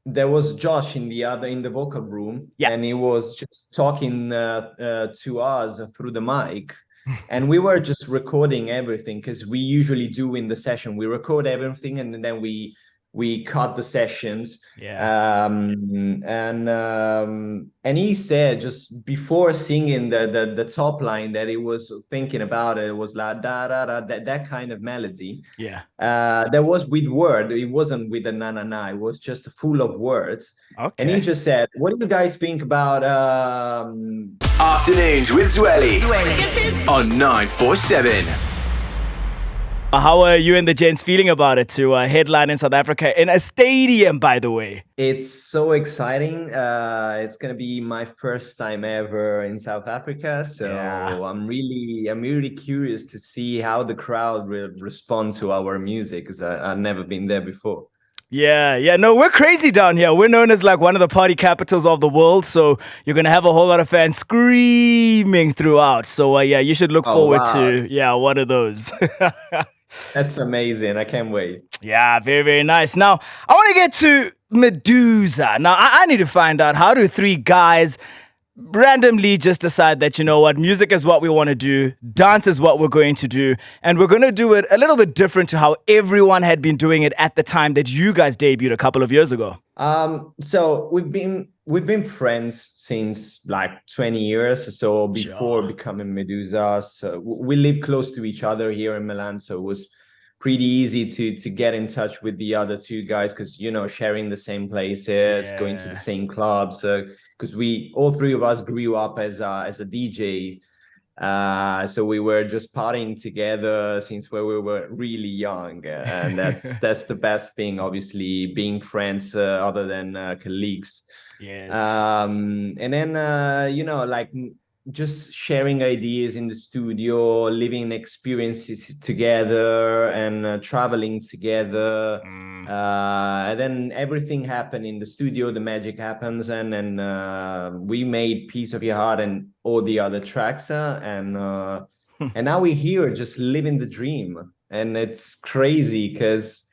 there was Josh in the vocal room, Yeah. and he was just talking to us through the mic, and we were just recording everything because we usually do in the session. We record everything, and then we cut the sessions. Yeah. And he said just before singing the top line that he was thinking about it was like da da da that kind of melody. Yeah. That was with word. It wasn't with a na na na. It was just full of words. And he Okay. just said, "What do you guys think about Afternoons with Zweli on 947. How are you and the gents feeling about it to headline in South Africa in a stadium, by the way? It's so exciting. It's gonna be my first time ever in South Africa, Yeah. so I'm really curious to see how the crowd will respond to our music because I've never been there before. Yeah, yeah, no, we're crazy down here. We're known as like one of the party capitals of the world, so you're gonna have a whole lot of fans screaming throughout. So yeah, you should look Oh forward wow, to one of those. that's amazing! I can't wait. Yeah, very, very nice. Now, I want to get to Meduza. Now, I need to find out, how do three guys randomly just decide that, you know what, music is what we want to do, dance is what we're going to do, and we're going to do it a little bit different to how everyone had been doing it at the time that you guys debuted a couple of years ago? So we've been friends since like 20 years. So before Sure. becoming Medusa, so we live close to each other here in Milan. So it was pretty easy to get in touch with the other two guys because sharing the same places, going to the Yeah. same clubs. Because we all three of us grew up as a DJ, so we were just partying together since when we were really young, and that's the best thing. Obviously, being friends other than colleagues, Yes. and then like just sharing ideas in the studio, living experiences together, and traveling together. Mm. And then everything happened in the studio. The magic happens, and then we made "Piece of Your Heart" and all the other tracks, and now we're here, just living the dream, and it's crazy because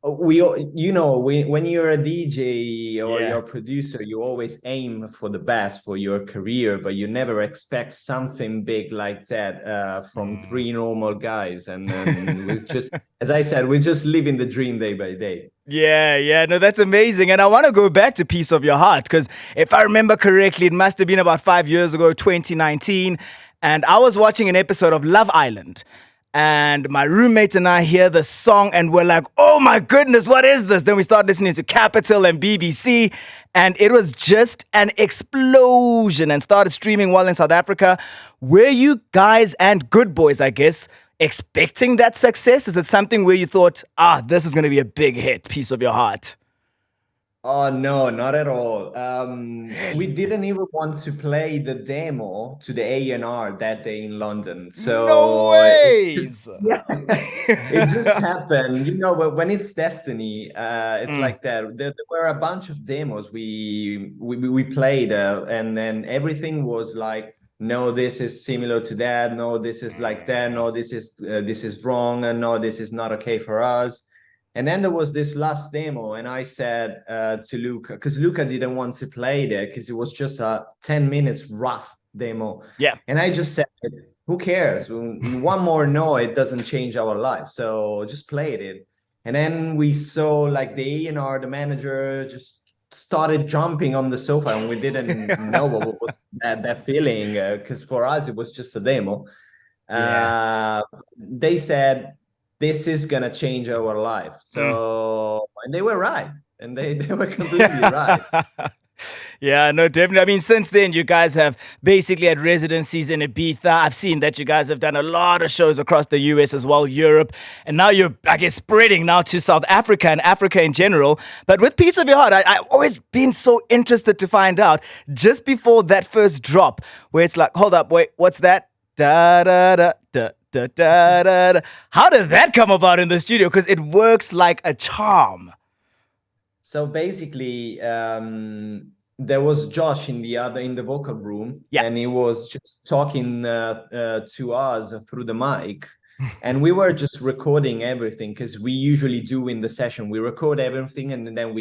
when you're a DJ or you're Yeah. a producer, you always aim for the best for your career, but you never expect something big like that from Mm. three normal guys. And then we just, as I said, we're just living the dream day by day. Yeah, yeah, no, that's amazing. And I want to go back to Piece of Your Heart because if I remember correctly, it must have been about 5 years ago, 2019. And I was watching an episode of Love Island. And my roommate and I hear the song and we're like, oh my goodness, what is this? Then we start listening to Capital and BBC. And it was just an explosion and started streaming while in South Africa. Were you guys and Good Boys, I guess, expecting that success? Is it something where you thought, this is going to be a big hit, Piece of Your Heart? Oh no, not at all. We Really? didn't even want to play the demo to the A&R that day in London. No So ways. yeah, it just happened. When it's destiny, it's Mm. like that. There were a bunch of demos we played, and then everything was like, no, this is similar to that. No, this is like that. No, this is wrong, and no, this is not okay for us. And then there was this last demo, and I said to Luca, because Luca didn't want to play there because it was just a 10 minutes rough demo. Yeah. And I just said, who cares? One more no, it doesn't change our life. So just played it. And then we saw like the A&R, the manager just started jumping on the sofa, and we didn't know what was that feeling because for us it was just a demo. Yeah. They said this is gonna change our life. Mm. So, and they were right, and they were completely right. Yeah, no, definitely. I mean, since then, you guys have basically had residencies in Ibiza. I've seen that you guys have done a lot of shows across the US as well, Europe, and now you're, I guess, spreading now to South Africa and Africa in general. But with Piece of Your Heart, I've always been so interested to find out just before that first drop, where it's like, hold up, wait, what's that? Da da da da. Da, da, da, da. How did that come about in the studio? Because it works like a charm. So basically, there was Josh in the vocal room, Yeah. and he was just talking to us through the mic, and we were just recording everything because we usually do in the session. We record everything, and then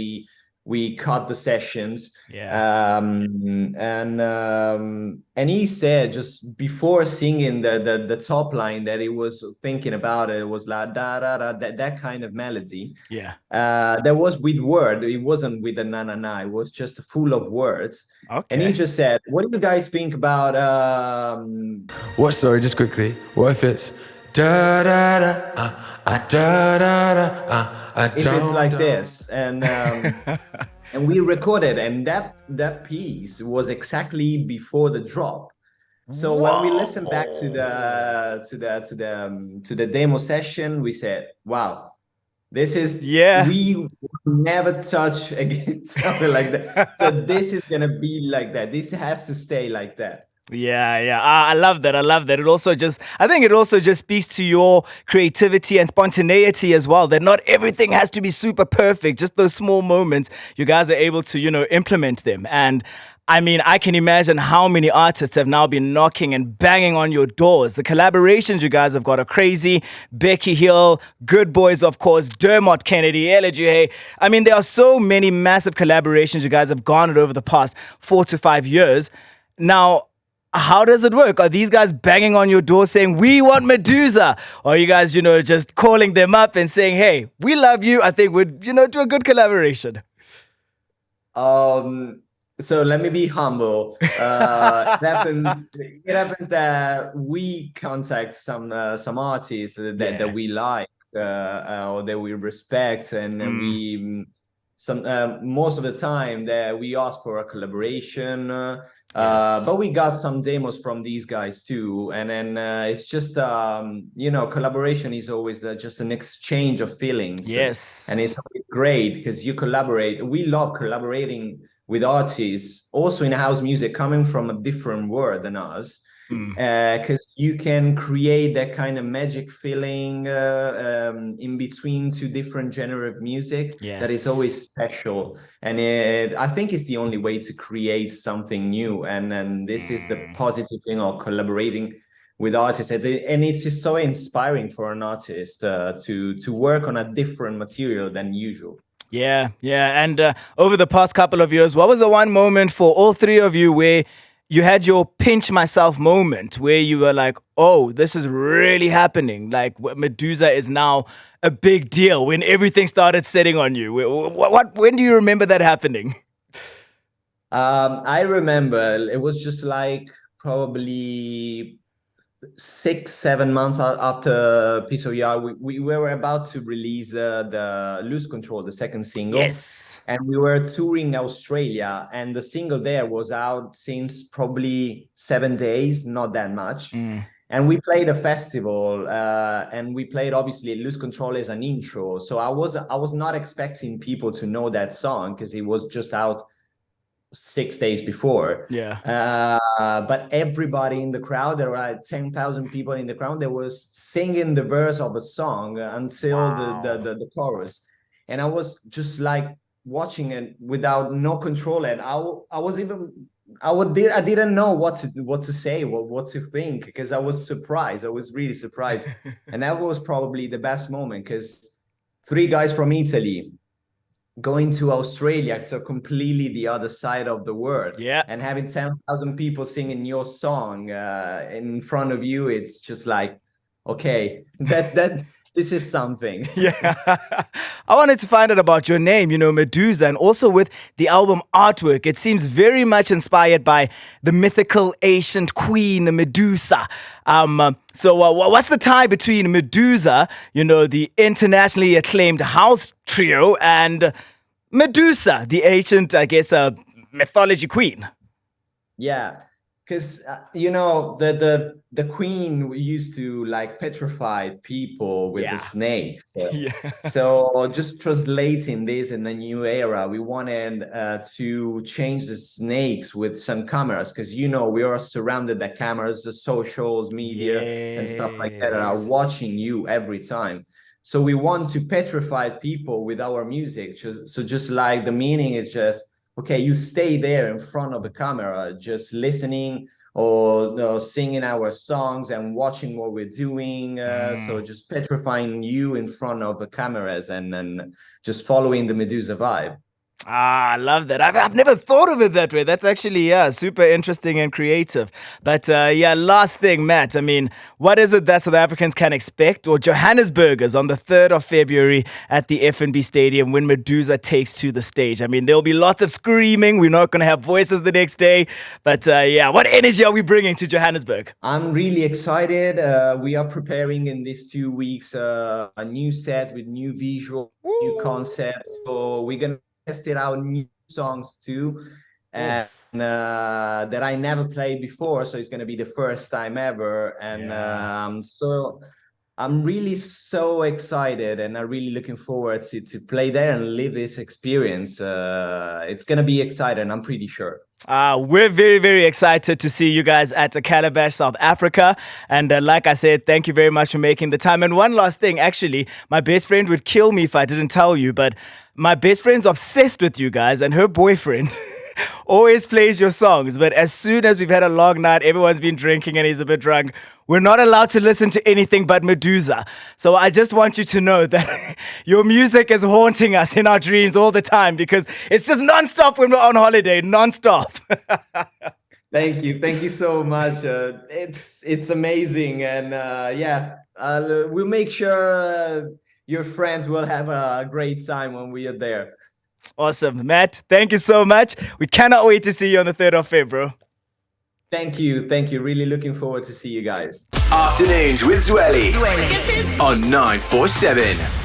we cut the sessions. Yeah. And he said just before singing the top line that he was thinking about it was like da da da, that kind of melody. Yeah. That was with word. It wasn't with the na na na. It was just full of words. And he Okay. just said, "What do you guys think about?" What? Sorry, just quickly. What if it's da da da da da da if it's like this, and we recorded, and that piece was exactly before the drop. So when we listened back to the demo session, we said, "Wow, this is we never touch again something like that. So this is gonna be like that. This has to stay like that." Yeah. I love that. I think it also just speaks to your creativity and spontaneity as well, that not everything has to be super perfect. Just those small moments, you guys are able to, implement them. And I mean, I can imagine how many artists have now been knocking and banging on your doors. The collaborations you guys have got are crazy. Becky Hill, Good Boys, of course, Dermot Kennedy, LGA. I mean, there are so many massive collaborations you guys have garnered over the past 4 to 5 years. Now, how does it work? Are these guys banging on your door saying, "We want Meduza"? Or are you guys, just calling them up and saying, "Hey, we love you. I think we'd, do a good collaboration"? So let me be humble. It happens that we contact some artists that we like or that we respect, and we most of the time that we ask for a collaboration. But we got some demos from these guys too, and then it's just collaboration is always just an exchange of feelings. Yes, and it's great because you collaborate. We love collaborating with artists also in house music coming from a different world than us, because you can create that kind of magic feeling in between two different genres of music that is always special. And I think it's the only way to create something new, and this is the positive thing of collaborating with artists, and it's just so inspiring for an artist to work on a different material than usual. Yeah. And over the past couple of years, what was the one moment for all three of you where you had your pinch myself moment, where you were like, "Oh, this is really happening. Like Meduza is now a big deal," when everything started setting on you? When do you remember that happening? I remember it was just like probably 6-7 months after Piece of Yard. We were about to release the Lose Control, the second single. Yes. And we were touring Australia, and the single there was out since probably 7 days, not that much. And we played a festival, and we played, obviously, Lose Control as an intro. So I was not expecting people to know that song because it was just out 6 days before. But everybody in the crowd, there were like 10,000 people in the crowd, they was singing the verse of a song until the chorus. And I was just like watching it without no control, and I didn't know what to say, what to think, because I was surprised. I was really surprised. And that was probably the best moment, because 3 guys from Italy going to Australia, so completely the other side of the world, and having 10,000 people singing your song in front of you, it's just like, okay, this is something. I wanted to find out about your name, Meduza, and also with the album artwork. It seems very much inspired by the mythical ancient queen Meduza. So what's the tie between Meduza, the internationally acclaimed house trio, and Meduza, the ancient, I guess, mythology queen? Yeah, because the queen used to like petrify people with the snakes. So just translating this in the new era, we wanted to change the snakes with some cameras, because we are surrounded by cameras, the socials, media, and stuff like that are watching you every time. So we want to petrify people with our music. So just like the meaning is just, okay, you stay there in front of the camera, just listening or singing our songs and watching what we're doing. So just petrifying you in front of the cameras and just following the Meduza vibe. Ah, I love that. I've never thought of it that way. That's actually, yeah, super interesting and creative. But yeah, last thing, Matt. I mean, what is it that South Africans can expect, or Johannesburgers, on the 3rd of February at the FNB Stadium when Meduza takes to the stage? I mean, there'll be lots of screaming. We're not going to have voices the next day. But yeah, what energy are we bringing to Johannesburg? I'm really excited. We are preparing in these 2 weeks a new set with new visual, new concepts. So we're gonna tested out new songs too, and that I never played before. So it's going to be the first time ever, and so I'm really so excited, and I'm really looking forward to play there and live this experience. It's going to be exciting, I'm pretty sure. We're very, very excited to see you guys at Calabash, South Africa. And like I said, thank you very much for making the time. And one last thing, actually, my best friend would kill me if I didn't tell you, but my best friend's obsessed with you guys, and her boyfriend always plays your songs. But as soon as we've had a long night, everyone's been drinking and he's a bit drunk, we're not allowed to listen to anything but Meduza. So I just want you to know that your music is haunting us in our dreams all the time, because it's just nonstop when we're on holiday, nonstop. Thank you so much. It's amazing, and we'll make sure your friends will have a great time when we are there. Awesome, Matt. Thank you so much. We cannot wait to see you on the 3rd of February. Thank you. Really looking forward to see you guys. Afternoons with Zweli on 947.